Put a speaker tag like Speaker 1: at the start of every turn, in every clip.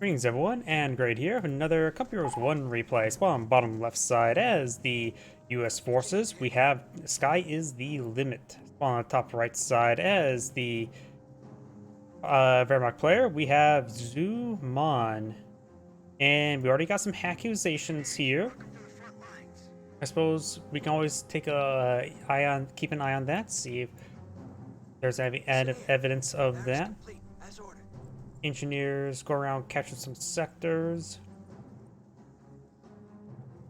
Speaker 1: Greetings everyone, and Great here with another Company Heroes 1 replay. Spawn on bottom left side as the US forces, we have Sky is the Limit. Spawn on the top right side as the Wehrmacht player, we have XuMan. And we already got some accusations here. I suppose we can always take keep an eye on that, see if there's any added evidence of that. Engineers go around, capture some sectors.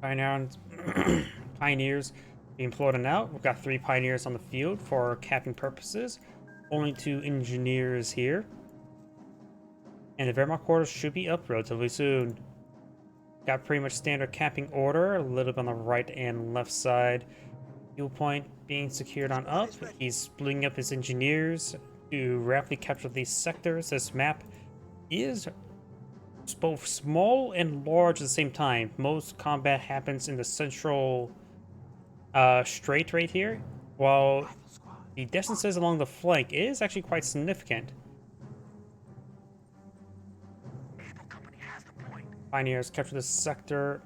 Speaker 1: Pioneers being floated out. We've got 3 pioneers on the field for capping purposes. Only 2 engineers here. And the Wehrmacht quarters should be up relatively soon. Got pretty much standard camping order, a little bit on the right and left side. Fuel point being secured on up. He's splitting up his engineers to rapidly capture these sectors. This map is both small and large at the same time. Most combat happens in the central strait right here, while the distances along the flank is actually quite significant. Pioneers capture this sector.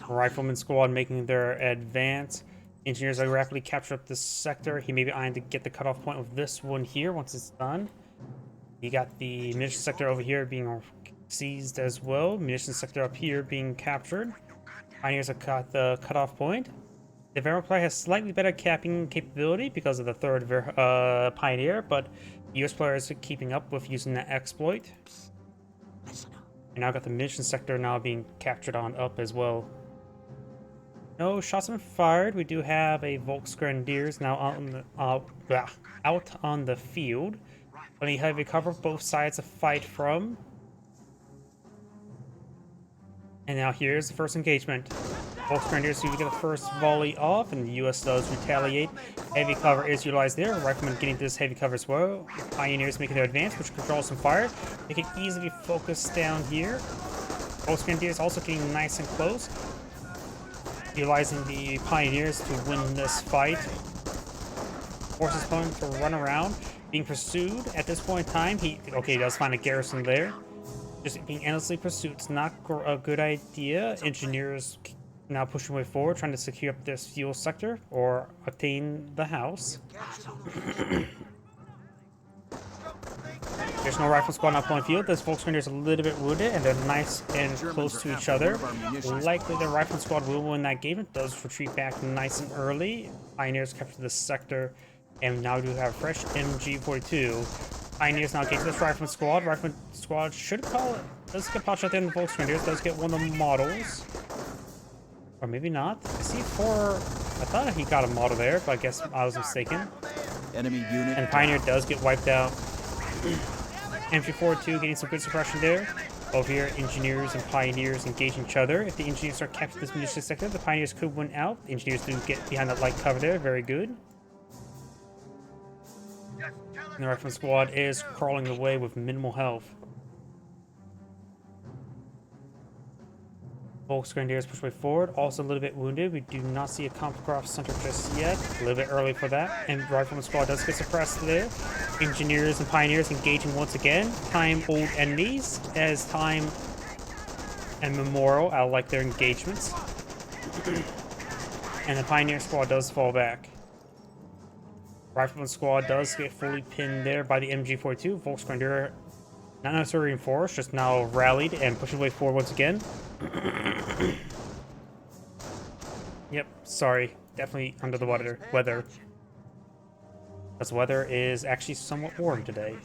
Speaker 1: Rifleman squad making their advance. Engineers are rapidly capture up this sector. He may be eyeing to get the cutoff point of this one here once it's done. You got the munitions sector over here being seized as well. Munitions sector up here being captured. Pioneers have got the cutoff point. The Wehrmacht player has slightly better capping capability because of the 3rd Pioneer, but the US player is keeping up with using that exploit. And now got the munitions sector now being captured on up as well. No shots have been fired. We do have a Volksgrenadiers now out on the field. Plenty heavy cover, both sides to fight from. And now here's the first engagement. Volksgrenadiers do get the first volley off, and the US does retaliate. Heavy cover is utilized there. Riflemen getting this heavy cover as well. Pioneers making their advance, which controls some fire. They can easily focus down here. Volksgrenadiers also getting nice and close. Utilizing the Pioneers to win this fight. Forces opponent to run around. Being pursued at this point in time. He does find a garrison there. Just being endlessly pursued. It's not a good idea. Engineers now pushing way forward, trying to secure up this fuel sector or obtain the house. There's no rifle squad up on field. This Volksgrenadier is a little bit wounded, and they're nice and close to each other. Likely the rifle squad will win that game. It does retreat back nice and early. Pioneers capture this sector. And now we do have a fresh MG42. Pioneers now get to this Rifleman squad. Rifleman squad should call it. Does get pouched out there in the Volksgrenadiers. Does get one of the models. Or maybe not. I see 4. I thought he got a model there, but I guess I was mistaken.
Speaker 2: Enemy unit.
Speaker 1: And Pioneer does get wiped out. MG42 getting some good suppression there. Over here, engineers and pioneers engage each other. If the engineers start capturing this munitions sector, the pioneers could win out. The engineers do get behind that light cover there. Very good. And the Rifleman squad is crawling away with minimal health. Volksgrenadiers push way forward, also a little bit wounded. We do not see a Kampfkraft center just yet. A little bit early for that. And Rifleman squad does get suppressed there. Engineers and pioneers engaging once again. Time-old enemies, as time and memorial. I like their engagements. And the pioneer squad does fall back. Rifleman squad does get fully pinned there by the MG42. Volksgrenadier, not necessarily reinforced, just now rallied and pushing way forward once again. Yep, sorry. Definitely under the weather. Because the weather is actually somewhat warm today.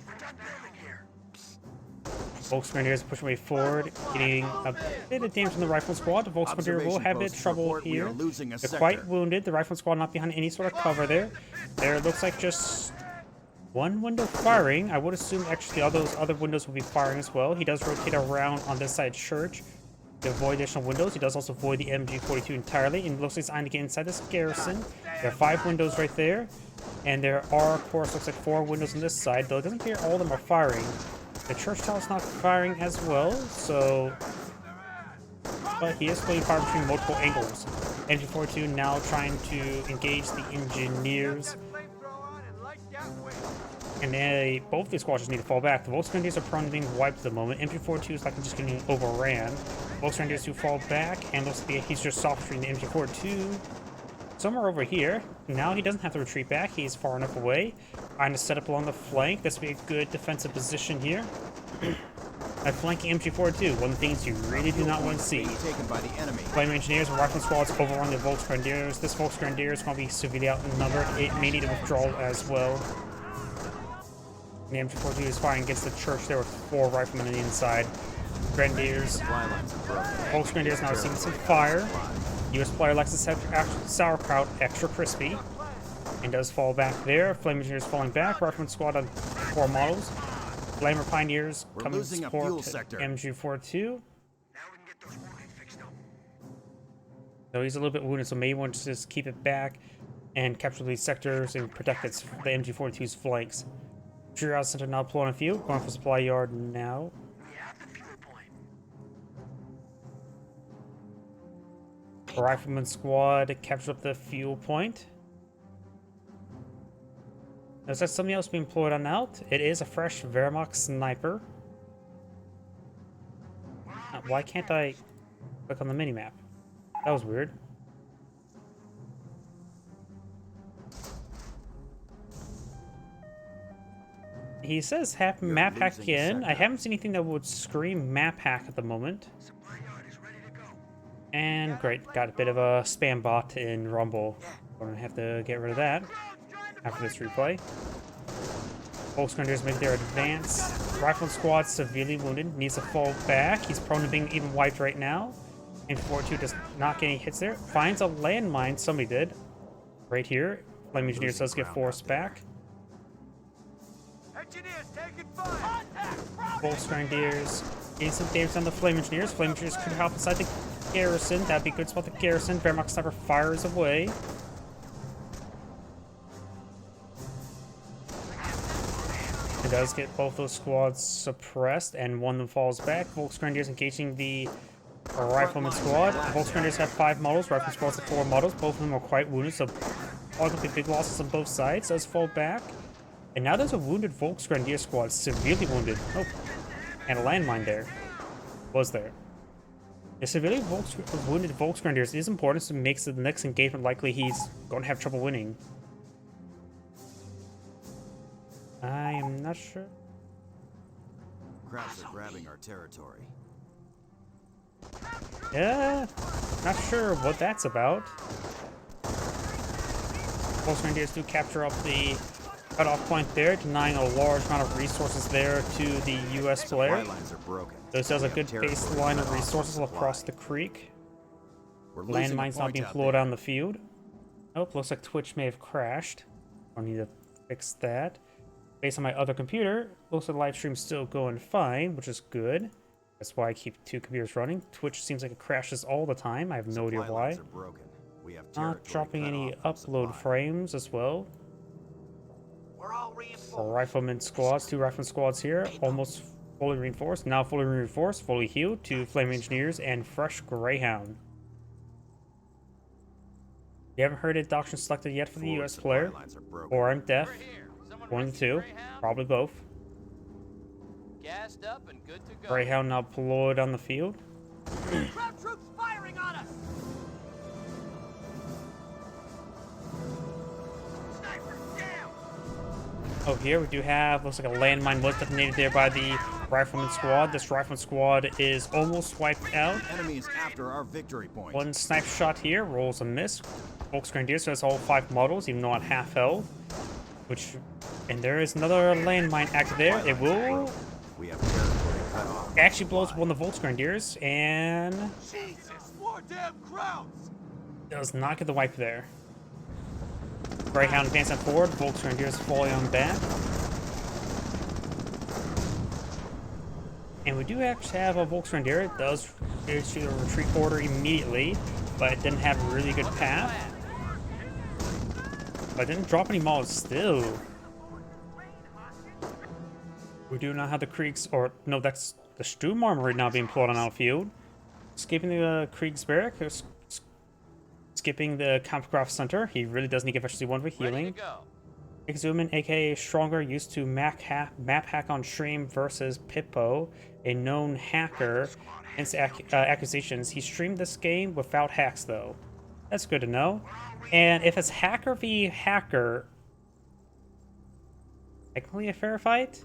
Speaker 1: Volksgrenadiers pushing way forward, getting a bit of damage from the Rifleman squad. The Volksgrenadier will have a bit of trouble here. They're quite wounded. The Rifleman squad not behind any sort of cover there. There looks like just one window firing. I would assume actually all those other windows will be firing as well. He does rotate around on this side church to avoid additional windows. He does also avoid the MG42 entirely, and looks like he's eyeing to get inside this garrison. There are 5 windows right there, and there are, of course, looks like 4 windows on this side, though it doesn't appear all of them are firing. The church tower is not firing as well, so... But he is splitting fire between multiple angles. MG42 now trying to engage the engineers. And both these squads just need to fall back. The Volksgrenadiers are prone to being wiped at the moment. MG42 is like just getting overran. Volksgrenadiers do fall back, and looks like he's just soft-shooting the MG42. Somewhere over here. Now he doesn't have to retreat back. He's far enough away. Trying to set up along the flank. This would be a good defensive position here. That flanking MG42, one of the things you really do not want to see.
Speaker 2: Taken by the enemy.
Speaker 1: Flame engineers and rifle squads overrun the Volksgrenadiers. This Volksgrenadier is going to be severely outnumbered. It may need a withdrawal as well. The MG42 is firing against the church there with 4 riflemen on the inside. Grenadiers. Volksgrenadiers now seeing some fire. US player likes to set sauerkraut extra crispy. And does fall back there. Flame engineers falling back. Rifleman squad on 4 models. Flamer Pioneers coming to support MG42. So he's a little bit wounded, so maybe want to just keep it back and capture these sectors and protect the MG42's flanks. Triage Center now pulling a few. Going for supply yard now. Rifleman squad captured up the fuel point. Is that something else being employed on out? It is a fresh Wehrmacht sniper. Why can't I click on the minimap? That was weird. He says map hack again. I haven't seen anything that would scream map hack at the moment. And great, got a bit of a spam bot in Rumble. Gonna have to get rid of that after this replay. Volksgrenadiers make their advance. Rifle squad severely wounded, needs to fall back. He's prone to being even wiped right now. And 4-2 does not get any hits there. Finds a landmine, somebody did. Right here. Flame Engineers does get forced back. Volksgrenadiers getting some damage on the Flame Engineers. Flame Engineers could help inside the garrison. That'd be a good spot. The garrison. Wehrmacht sniper fires away. It does get both those squads suppressed, and one of them falls back. Volksgrenadiers engaging the Rifleman squad. Volksgrenadiers have 5 models. Rifleman squads have 4 models. Both of them are quite wounded, so all going to be big losses on both sides. Does fall back. And now there's a wounded Volksgrenadier squad, severely wounded. Oh, and a landmine there. Was there. The severely wounded Volksgrenadiers is important, so it makes the next engagement likely he's going to have trouble winning. I am not sure.
Speaker 2: Krauts are grabbing our territory.
Speaker 1: Yeah, not sure what that's about. Volksgrenadiers do capture up the cutoff point there, denying a large amount of resources there to the US player. This has a good baseline of resources across the creek. Landmines not being flowed down the field. Oh, looks like Twitch may have crashed. I need to fix that. Based on my other computer, looks like the live stream's still going fine, which is good. That's why I keep 2 computers running. Twitch seems like it crashes all the time. I have no idea why. Not dropping any upload frames as well. Rifleman squads, 2 rifleman squads here, almost fully reinforced. Now fully reinforced, fully healed. 2 flame engineers and fresh Greyhound. You haven't heard a doctrine selected yet for the US player, or I'm deaf. One of the 2, probably both.
Speaker 3: Gassed up and good to go.
Speaker 1: Greyhound now deployed on the field.
Speaker 3: Ground troops firing on us. Snipers down.
Speaker 1: Oh, here we do have, looks like a landmine was detonated there by the Rifleman squad. This Rifleman squad is almost wiped out.
Speaker 2: Enemy is after our victory point.
Speaker 1: One snipe shot here, rolls a miss. Volksgrenadiers, so that's all 5 models, even though on half health. And there is another landmine active there. It will actually blows up one of the Volksgrenadiers, and
Speaker 3: Jesus, more damn crowds.
Speaker 1: Does not get the wipe there. Greyhound advancing forward, Volksgrenadiers falling on back. And we do actually have a Volksgrenadier. It does issue a retreat order immediately, but it didn't have a really good path. But didn't drop any models still. We do not have the Kriegs, or no, that's the Sturm Armory now being pulled on outfield. Skipping the Kriegsberg, skipping the Kampfkraft Center. He really does need to get efficiency 1 for healing. XuMan, aka Stronger, used to map hack on stream versus Pippo, a known hacker. Hence accusations. He streamed this game without hacks, though. That's good to know. And if it's hacker v hacker, technically a fair fight?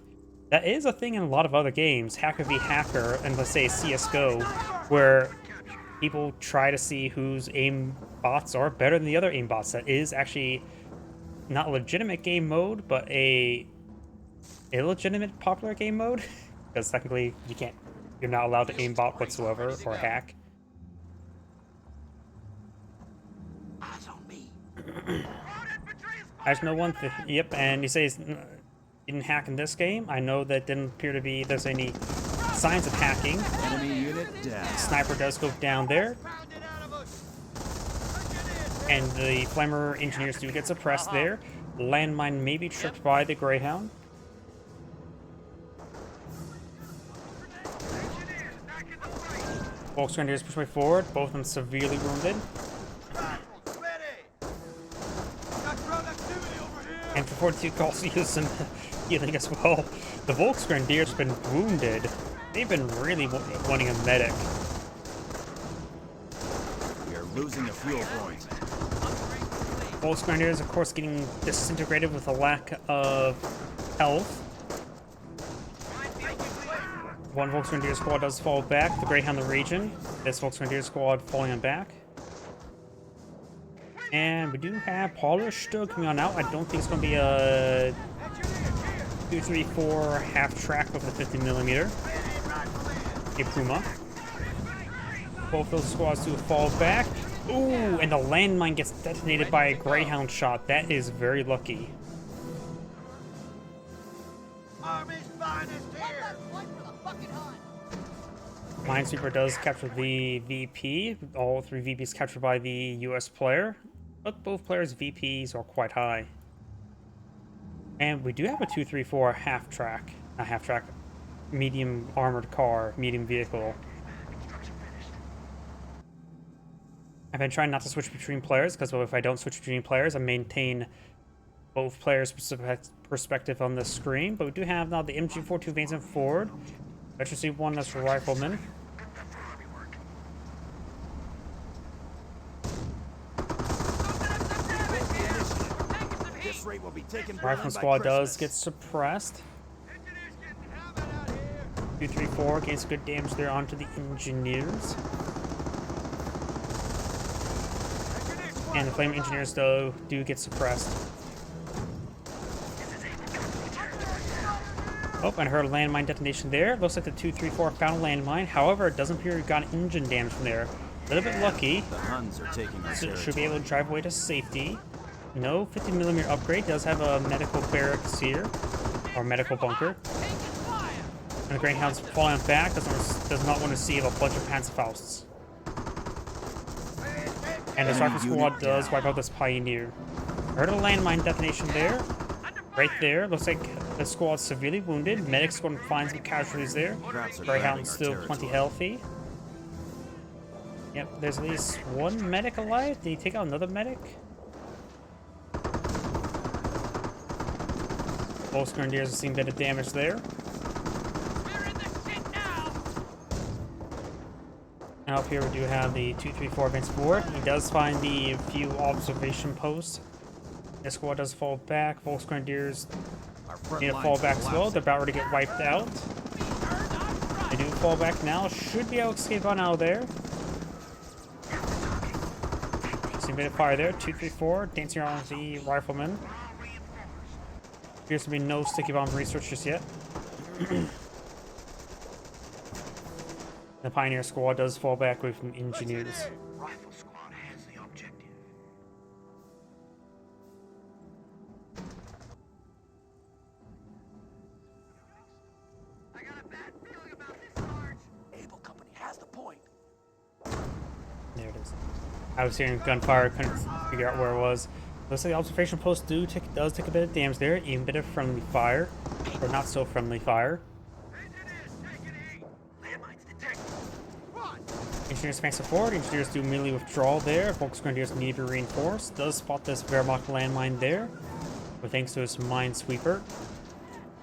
Speaker 1: That is a thing in a lot of other games, hacker v hacker, and let's say CSGO, where people try to see whose aim bots are better than the other aim bots. That is actually not a legitimate game mode, but a illegitimate popular game mode, because technically you're not allowed to aimbot whatsoever or hack.
Speaker 3: Eyes on me.
Speaker 1: I just know one thing. Yep, and he says didn't hack in this game. I know that didn't appear to be there's any signs of hacking.
Speaker 2: Enemy unit down.
Speaker 1: Sniper does go down there,
Speaker 3: Pound it out of us.
Speaker 1: and the flamer engineers do get suppressed there. Landmine may be tripped by the Greyhound. Volksgrenadiers push way forward, both of them severely wounded.
Speaker 3: Ready. Got crowd activity over here.
Speaker 1: And for 42 calls to use some healing as well. The Volksgrenadiers have been wounded. They've been really wanting a medic.
Speaker 2: We are losing a fuel point.
Speaker 1: Volksgrenadiers, of course, getting disintegrated with a lack of health. One Volksgrenadier squad does fall back. The Greyhound the region. This Volksgrenadier squad falling on back. And we do have Polish still coming on out. I don't think it's going to be a 2, 3, 4 half track of the 50mm. A Puma. Both those squads do fall back. Ooh, and the landmine gets detonated by a Greyhound shot. That is very lucky.
Speaker 3: Army's finest here.
Speaker 1: Minesweeper does capture the VP. All 3 VPs captured by the US player. But both players' VPs are quite high. And we do have a 2, 3, 4 half track. Not half track. Medium armored car. Medium vehicle. I've been trying not to switch between players, because if I don't switch between players, I maintain both players' perspective on the screen. But we do have now the MG42 advancing forward. Veteran C1 as rifleman.
Speaker 2: This rate will be taken down
Speaker 1: Rifleman
Speaker 2: by
Speaker 1: squad
Speaker 2: Christmas.
Speaker 1: does get suppressed. 2, 3, 4 gains good damage there onto the engineers. And the flame engineers though do get suppressed. Oh, and I heard a landmine detonation there. Looks like the 2, 3, 4 found a landmine. However, it doesn't appear we got engine damage from there. A little bit lucky.
Speaker 2: The Huns are taking our
Speaker 1: So
Speaker 2: territory.
Speaker 1: should be able to drive away to safety. No 50mm upgrade. Does have a medical barracks here. Or medical bunker. And the Greyhound's falling back. Does not want to see a bunch of Panzerfausts. And this rifle squad does wipe out this Pioneer. Heard a landmine detonation there. Right there. Looks like the squad's severely wounded. Medic's going to find some casualties there.
Speaker 2: Krauts are
Speaker 1: Greyhound's
Speaker 2: defending
Speaker 1: still
Speaker 2: our
Speaker 1: plenty
Speaker 2: territory.
Speaker 1: healthy. Yep, there's at least one medic alive. Did he take out another medic? Both Grenadiers have seen a bit of damage there. And up here we do have the 2, 3, 4 advance forward. He does find the few observation posts. This squad does fall back. Volksgrenadiers
Speaker 2: Our front
Speaker 1: need to
Speaker 2: lines
Speaker 1: fall
Speaker 2: are
Speaker 1: back as well.
Speaker 2: collapsing.
Speaker 1: They're about ready to get wiped out. They do fall back now. Should be able to escape on out of there. See a bit of fire there. 2, 3, 4. Dancing around with the rifleman. Appears to be no sticky bomb research just yet. The Pioneer squad does fall back with some engineers.
Speaker 3: Rifle squad has the objective. I got a bad feeling about this, Sarge. Able Company has the point.
Speaker 1: There it is. I was hearing gunfire, couldn't figure out where it was. Looks like the observation post does take a bit of damage there, even a bit of friendly fire, or not so friendly fire.
Speaker 3: Engineers, take it easy. Landmines detected. Run.
Speaker 1: Engineers advance forward. Engineers do melee withdrawal there. Volksgrenadiers need to be reinforced. Does spot this Wehrmacht landmine there. But thanks to his Minesweeper,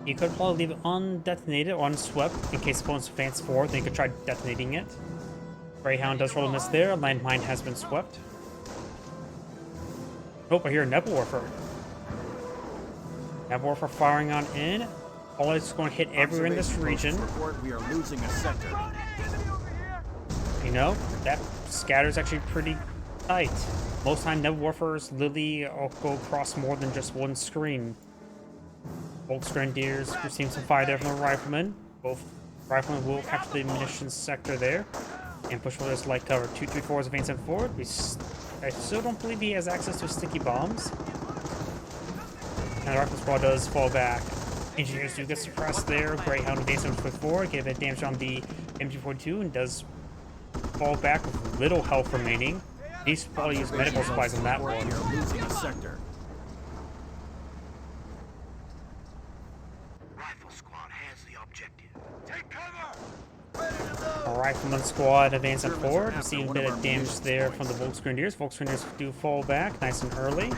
Speaker 1: he could probably leave it undetonated or unswept in case opponents advance forward, then he could try detonating it. Greyhound does roll a miss there. Landmine has been swept. Oh, I hear a Nebelwerfer. Nebelwerfer firing on in. All is going to hit everywhere in this region.
Speaker 2: Report we are losing a sector.
Speaker 1: You know, that scatter is actually pretty tight. Most time, Nebelwerfers literally go across more than just one screen. Volksgrenadiers receiving some fire there from the Riflemen. Both Riflemen will capture the munitions sector there and push for this light cover. 234 is advancing forward. I still don't believe he has access to sticky bombs. And the Rifle Squad does fall back. Engineers do get suppressed there. Greyhound advances forward, get a bit of damage on the MG42 and does fall back with little health remaining. He's probably used medical supplies on that one.
Speaker 2: We are losing a sector.
Speaker 3: Rifle squad has the objective. Take cover!
Speaker 1: All Rifleman squad advancing forward. We're seeing a bit of damage there from the Volksgrenadiers. Volksgrenadiers do fall back nice and early.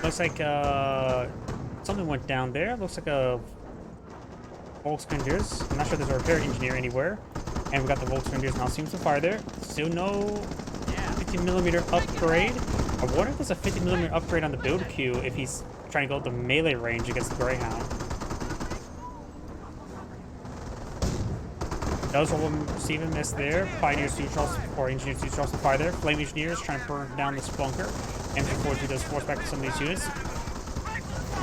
Speaker 1: Looks like something went down there. Looks like a Volksgrenadiers. I'm not sure there's a repair engineer anywhere. And we got the Volksgrenadiers now seeing some fire there. Still no 50mm upgrade. I wonder if there's a 50mm upgrade on the build queue if he's trying to go to melee range against the Greyhound. Does roll receive a miss there. Pioneers do draw some, or engineers do draw some fire there. Flame engineers trying to burn down this bunker. MG42 does force back to some of these units.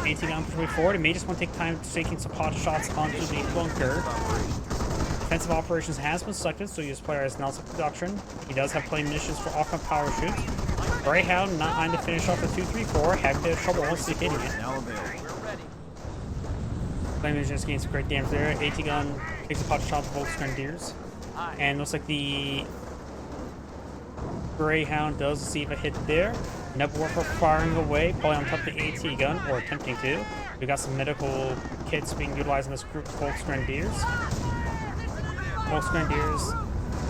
Speaker 1: 18 on pushing forward. It may just want to take time taking some pot shots onto the bunker. Defensive operations has been selected, so this player has now selected doctrine. He does have plenty of munitions for off-on power shoots. Greyhound not on to finish off the 234, having a bit of trouble once he's hitting it.
Speaker 2: Now available.
Speaker 1: Flame engineers getting some great damage there. AT gun takes a pot shot to Volksgrenadiers. And looks like the Greyhound does receive a hit there. Nebelwerfer firing away, probably on top of the AT gun, or attempting to. We got some medical kits being utilized in this group of Volksgrenadiers. Volksgrenadiers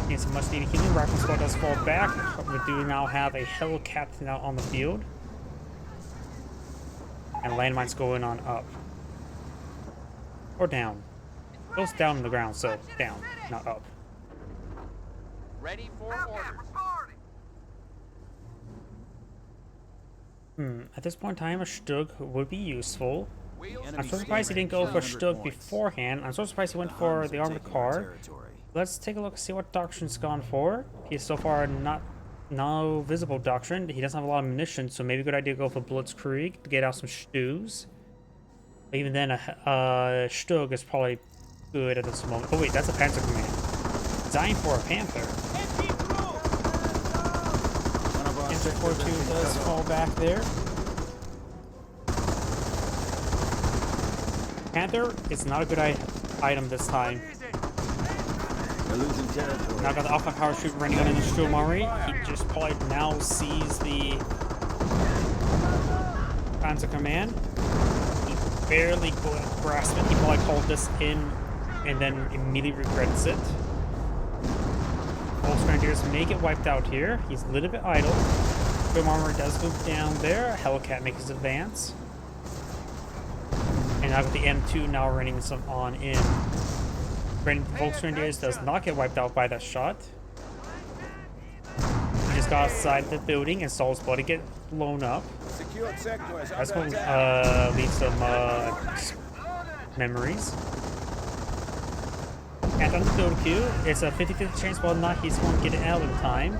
Speaker 1: getting some much needed healing. Rifle squad does fall back. We do now have a Hellcat out on the field. And landmines going on up. Or down. Goes down on the ground, so down, not up.
Speaker 4: Ready for order.
Speaker 1: At this point in time, a Stug would be useful.
Speaker 4: Wheels.
Speaker 1: I'm so surprised he didn't go for Stug beforehand. I'm so surprised he went for the armored car. Let's take a look and see what doctrine's gone for. He's so far no visible doctrine. He doesn't have a lot of munitions, so maybe a good idea to go for Blitzkrieg to get out some Stugs. But even then, a Stug is probably good at this moment. Oh wait, that's a Panzer Command. Dying for a Panther. Panzer 42 does fall back there. Panther is not a good item this time.
Speaker 2: We're losing territory.
Speaker 1: Now got the off-on power shoot running on in the summery. He just probably now sees the Panzer Command. He barely grasped it. He probably called this in and then immediately regrets it. Volksgrenadiers may get wiped out here. He's a little bit idle. Film armor does move down there. Hellcat makes his advance. And I've got the M2 now running some on in. Volksgrenadiers does not get wiped out by that shot. He just got outside the building and saw his body get blown up. That's going to leave some memories. And on the build queue, it's a 50-50 chance whether or not he's going to get it out in time.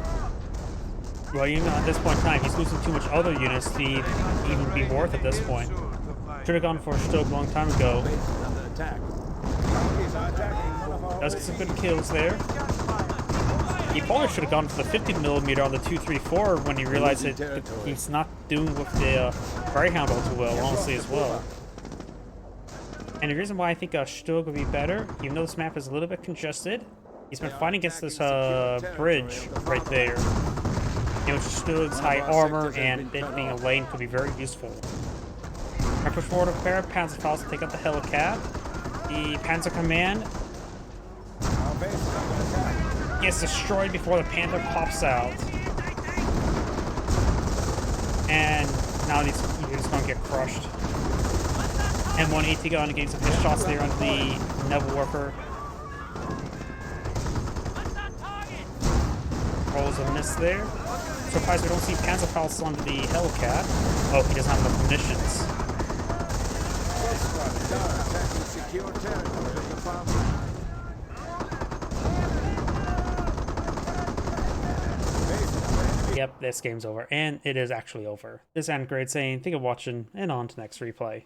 Speaker 1: Well, even at this point in time, he's losing too much other units to even be worth at this point. Should have gone for a Stug a long time ago. Does get some good kills there. He probably should have gone for the 50mm on the 234 when he realized that he's not doing with the Greyhound all too well, honestly, as well. And the reason why I think a Stug would be better, even though this map is a little bit congested, he's been fighting against this bridge right there. You know, Stug's high armor and it being a lane could be very useful. I push forward a pair of Panzerfaust to take out the Hellcat. The Panzer Command gets destroyed before the Panther pops out. And now these You're just gonna get crushed. M1 AT gun getting some good shots there onto the Neville Worker. Rolls a miss there. Surprised we don't see Panzerfaust onto the Hellcat. Oh, he doesn't have enough munitions.
Speaker 2: Attacking secure territory of the farm.
Speaker 1: Yep, this game's over. And it is actually over. This is Great saying, thank you for watching, and on to next replay.